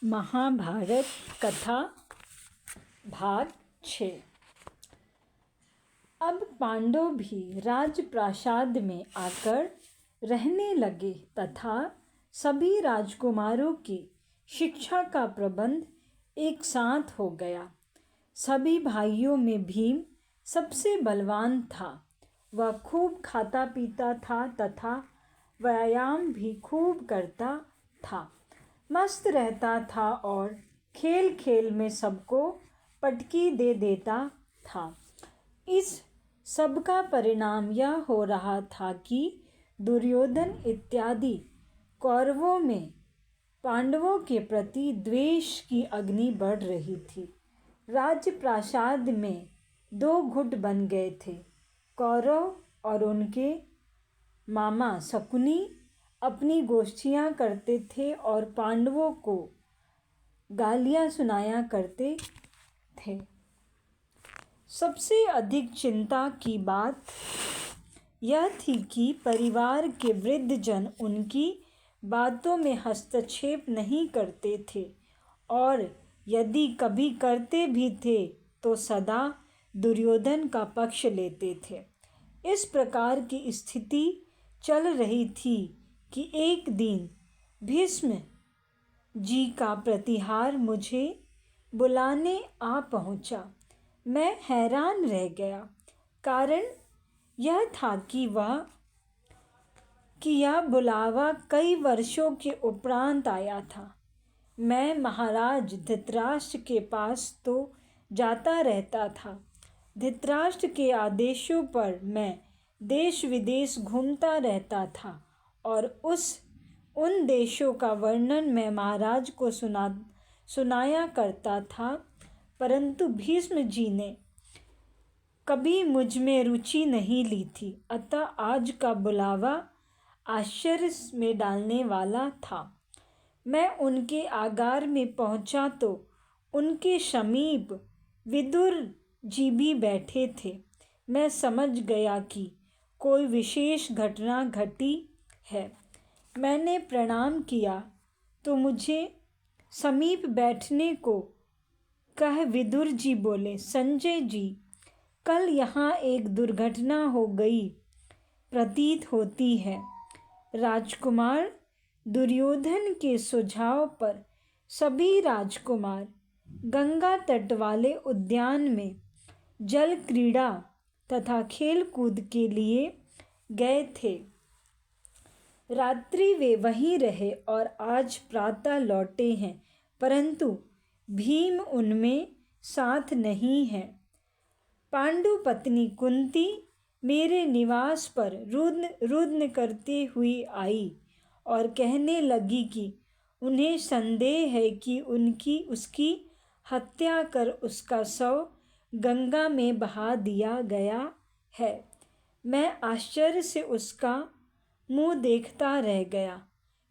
महाभारत कथा भाग 6। अब पांडव भी राजप्रासाद में आकर रहने लगे तथा सभी राजकुमारों की शिक्षा का प्रबंध एक साथ हो गया। सभी भाइयों में भीम सबसे बलवान था। वह खूब खाता पीता था तथा व्यायाम भी खूब करता था, मस्त रहता था और खेल खेल में सबको पटकी दे देता था। इस सब का परिणाम यह हो रहा था कि दुर्योधन इत्यादि कौरवों में पांडवों के प्रति द्वेष की अग्नि बढ़ रही थी। राजप्रासाद में दो गुट बन गए थे। कौरव और उनके मामा शकुनी अपनी गोष्ठियाँ करते थे और पांडवों को गालियाँ सुनाया करते थे। सबसे अधिक चिंता की बात यह थी कि परिवार के वृद्ध जन उनकी बातों में हस्तक्षेप नहीं करते थे और यदि कभी करते भी थे तो सदा दुर्योधन का पक्ष लेते थे। इस प्रकार की स्थिति चल रही थी कि एक दिन भीष्म जी का प्रतिहार मुझे बुलाने आ पहुंचा। मैं हैरान रह गया। कारण यह था कि यह बुलावा कई वर्षों के उपरांत आया था। मैं महाराज धृतराष्ट्र के पास तो जाता रहता था। धृतराष्ट्र के आदेशों पर मैं देश विदेश घूमता रहता था और उन देशों का वर्णन मैं महाराज को सुनाया करता था, परंतु भीष्म जी ने कभी मुझ में रुचि नहीं ली थी। अतः आज का बुलावा आश्चर्य में डालने वाला था। मैं उनके आगार में पहुंचा तो उनके समीप विदुर जी भी बैठे थे। मैं समझ गया कि कोई विशेष घटना घटी है। मैंने प्रणाम किया तो मुझे समीप बैठने को कह विदुर जी बोले, संजय जी, कल यहाँ एक दुर्घटना हो गई प्रतीत होती है। राजकुमार दुर्योधन के सुझाव पर सभी राजकुमार गंगा तट वाले उद्यान में जल क्रीड़ा तथा खेल कूद के लिए गए थे। रात्रि वे वहीं रहे और आज प्रातः लौटे हैं, परंतु भीम उनमें साथ नहीं है। पांडु पत्नी कुंती मेरे निवास पर रुदन करते हुई आई और कहने लगी कि उन्हें संदेह है कि उसकी हत्या कर उसका शव गंगा में बहा दिया गया है। मैं आश्चर्य से उसका मुंह देखता रह गया।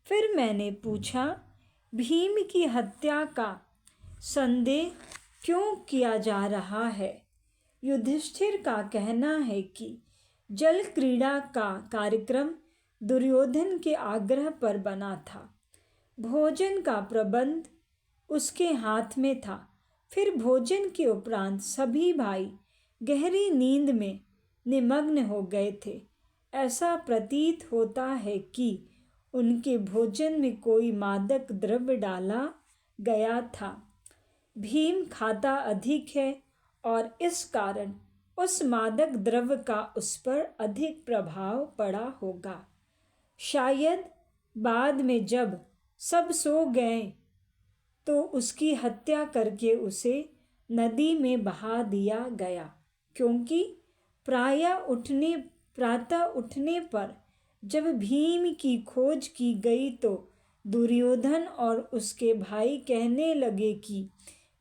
फिर मैंने पूछा, भीम की हत्या का संदेह क्यों किया जा रहा है? युधिष्ठिर का कहना है कि जल क्रीड़ा का कार्यक्रम दुर्योधन के आग्रह पर बना था। भोजन का प्रबंध उसके हाथ में था। फिर भोजन के उपरांत सभी भाई गहरी नींद में निमग्न हो गए थे। ऐसा प्रतीत होता है कि उनके भोजन में कोई मादक द्रव्य डाला गया था। भीम खाता अधिक है और इस कारण उस मादक द्रव्य का उस पर अधिक प्रभाव पड़ा होगा। शायद बाद में जब सब सो गए तो उसकी हत्या करके उसे नदी में बहा दिया गया, क्योंकि प्रातः उठने पर जब भीम की खोज की गई तो दुर्योधन और उसके भाई कहने लगे कि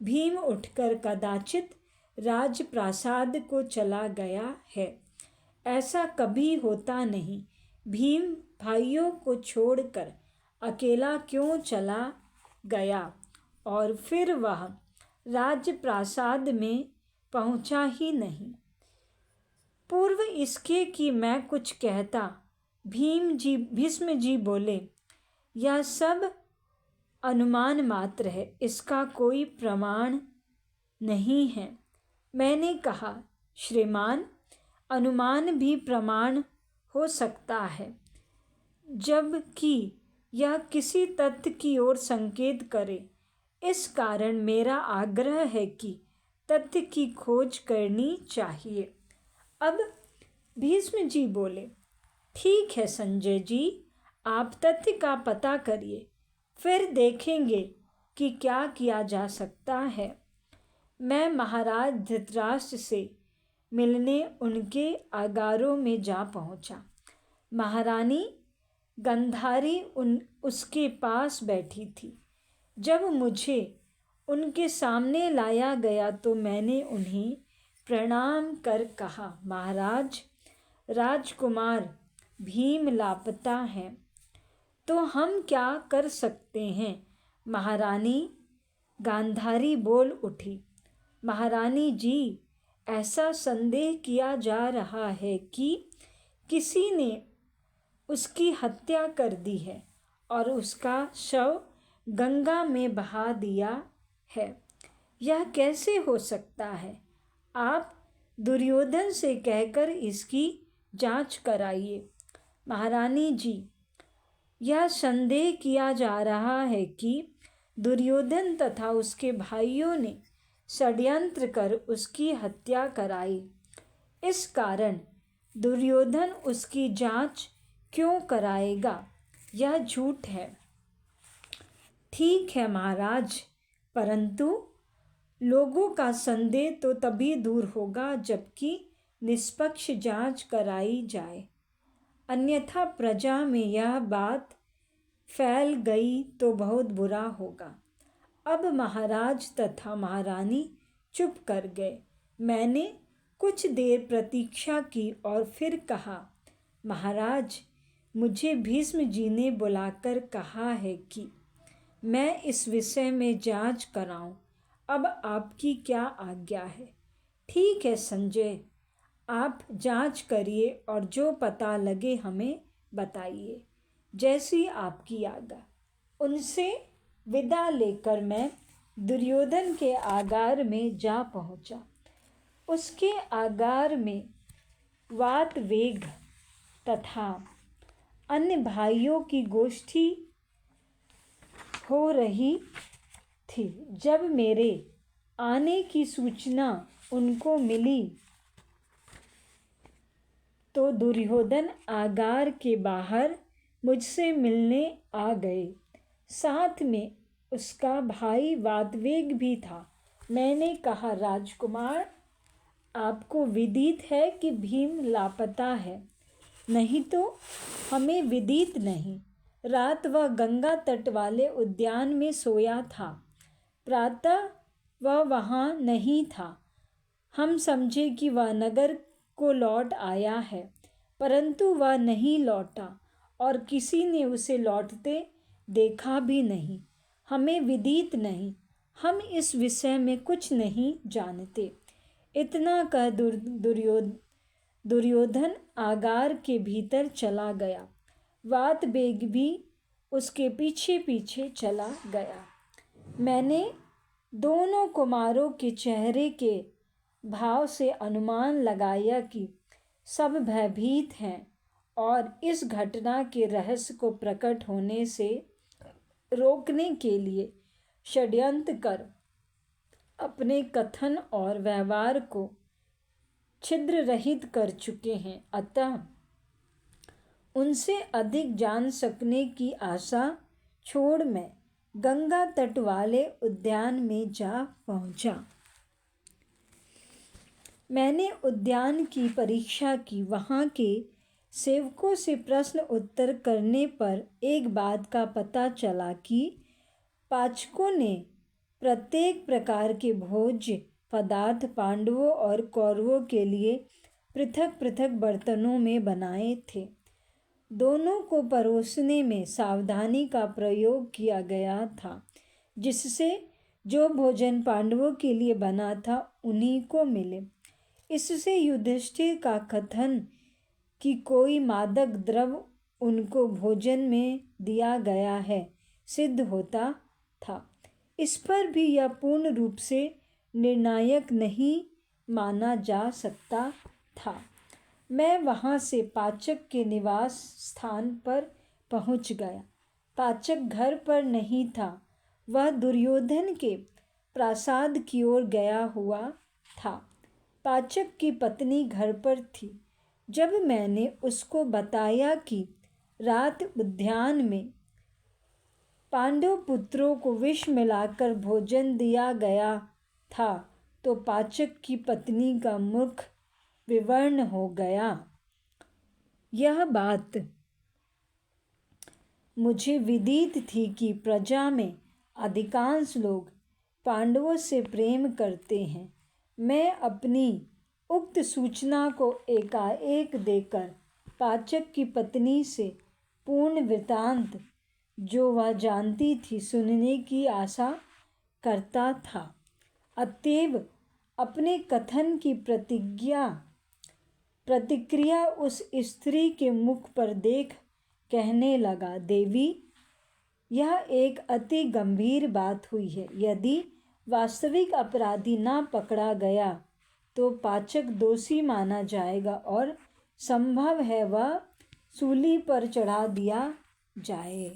भीम उठकर कदाचित राजप्रासाद को चला गया है। ऐसा कभी होता नहीं। भीम भाइयों को छोड़कर अकेला क्यों चला गया और फिर वह राजप्रासाद में पहुंचा ही नहीं। पूर्व इसके कि मैं कुछ कहता, भीष्म जी बोले, यह सब अनुमान मात्र है, इसका कोई प्रमाण नहीं है। मैंने कहा, श्रीमान, अनुमान भी प्रमाण हो सकता है, जबकि यह किसी तथ्य की ओर संकेत करे। इस कारण मेरा आग्रह है कि तथ्य की खोज करनी चाहिए। अब भीष्म जी बोले, ठीक है संजय जी, आप तथ्य का पता करिए, फिर देखेंगे कि क्या किया जा सकता है। मैं महाराज धृतराष्ट्र से मिलने उनके आगारों में जा पहुंचा। महारानी गांधारी उसके पास बैठी थी। जब मुझे उनके सामने लाया गया तो मैंने उन्हें प्रणाम कर कहा, महाराज, राजकुमार भीम लापता हैं, तो हम क्या कर सकते हैं। महारानी गांधारी बोल उठी, महारानी जी, ऐसा संदेह किया जा रहा है कि किसी ने उसकी हत्या कर दी है और उसका शव गंगा में बहा दिया है। यह कैसे हो सकता है? आप दुर्योधन से कहकर इसकी जांच कराइए। महारानी जी, यह संदेह किया जा रहा है कि दुर्योधन तथा उसके भाइयों ने षड्यंत्र कर उसकी हत्या कराई। इस कारण दुर्योधन उसकी जांच क्यों कराएगा? यह झूठ है। ठीक है महाराज, परंतु लोगों का संदेह तो तभी दूर होगा जबकि निष्पक्ष जांच कराई जाए, अन्यथा प्रजा में यह बात फैल गई तो बहुत बुरा होगा। अब महाराज तथा महारानी चुप कर गए। मैंने कुछ देर प्रतीक्षा की और फिर कहा, महाराज, मुझे भीष्म जी ने बुलाकर कहा है कि मैं इस विषय में जांच कराऊं। अब आपकी क्या आज्ञा है? ठीक है संजय, आप जांच करिए और जो पता लगे हमें बताइए, जैसी आपकी आज्ञा। उनसे विदा लेकर मैं दुर्योधन के आगार में जा पहुंचा। उसके आगार में वातवेग तथा अन्य भाइयों की गोष्ठी हो रही थी। जब मेरे आने की सूचना उनको मिली तो दुर्योधन आगार के बाहर मुझसे मिलने आ गए। साथ में उसका भाई वातवेग भी था। मैंने कहा, राजकुमार, आपको विदित है कि भीम लापता है? नहीं तो हमें विदित नहीं। रात वह गंगा तट वाले उद्यान में सोया था। प्रातः वह वहाँ नहीं था। हम समझे कि वह नगर को लौट आया है, परंतु वह नहीं लौटा और किसी ने उसे लौटते देखा भी नहीं। हमें विदित नहीं, हम इस विषय में कुछ नहीं जानते। इतना कह दुर्योधन आगार के भीतर चला गया। वातवेग भी उसके पीछे पीछे चला गया। मैंने दोनों कुमारों के चेहरे के भाव से अनुमान लगाया कि सब भयभीत हैं और इस घटना के रहस्य को प्रकट होने से रोकने के लिए षड्यंत्र कर अपने कथन और व्यवहार को छिद्र रहित कर चुके हैं। अतः उनसे अधिक जान सकने की आशा छोड़ मैं गंगा तट वाले उद्यान में जा पहुंचा। मैंने उद्यान की परीक्षा की। वहाँ के सेवकों से प्रश्न उत्तर करने पर एक बात का पता चला कि पाचकों ने प्रत्येक प्रकार के भोज्य पदार्थ पांडवों और कौरवों के लिए पृथक पृथक बर्तनों में बनाए थे। दोनों को परोसने में सावधानी का प्रयोग किया गया था, जिससे जो भोजन पांडवों के लिए बना था उन्हीं को मिले। इससे युधिष्ठिर का कथन कि कोई मादक द्रव्य उनको भोजन में दिया गया है सिद्ध होता था। इस पर भी यह पूर्ण रूप से निर्णायक नहीं माना जा सकता था। मैं वहाँ से पाचक के निवास स्थान पर पहुँच गया। पाचक घर पर नहीं था, वह दुर्योधन के प्रासाद की ओर गया हुआ था। पाचक की पत्नी घर पर थी। जब मैंने उसको बताया कि रात उद्यान में पांडव पुत्रों को विष मिलाकर भोजन दिया गया था, तो पाचक की पत्नी का मुख विवर्ण हो गया। यह बात मुझे विदित थी कि प्रजा में अधिकांश लोग पांडवों से प्रेम करते हैं। मैं अपनी उक्त सूचना को एकाएक देकर पाचक की पत्नी से पूर्ण वृतांत, जो वह जानती थी, सुनने की आशा करता था। अतएव अपने कथन की प्रतिक्रिया उस स्त्री के मुख पर देख कहने लगा, देवी, यह एक अति गंभीर बात हुई है। यदि वास्तविक अपराधी ना पकड़ा गया तो पाचक दोषी माना जाएगा और संभव है वह सूली पर चढ़ा दिया जाए।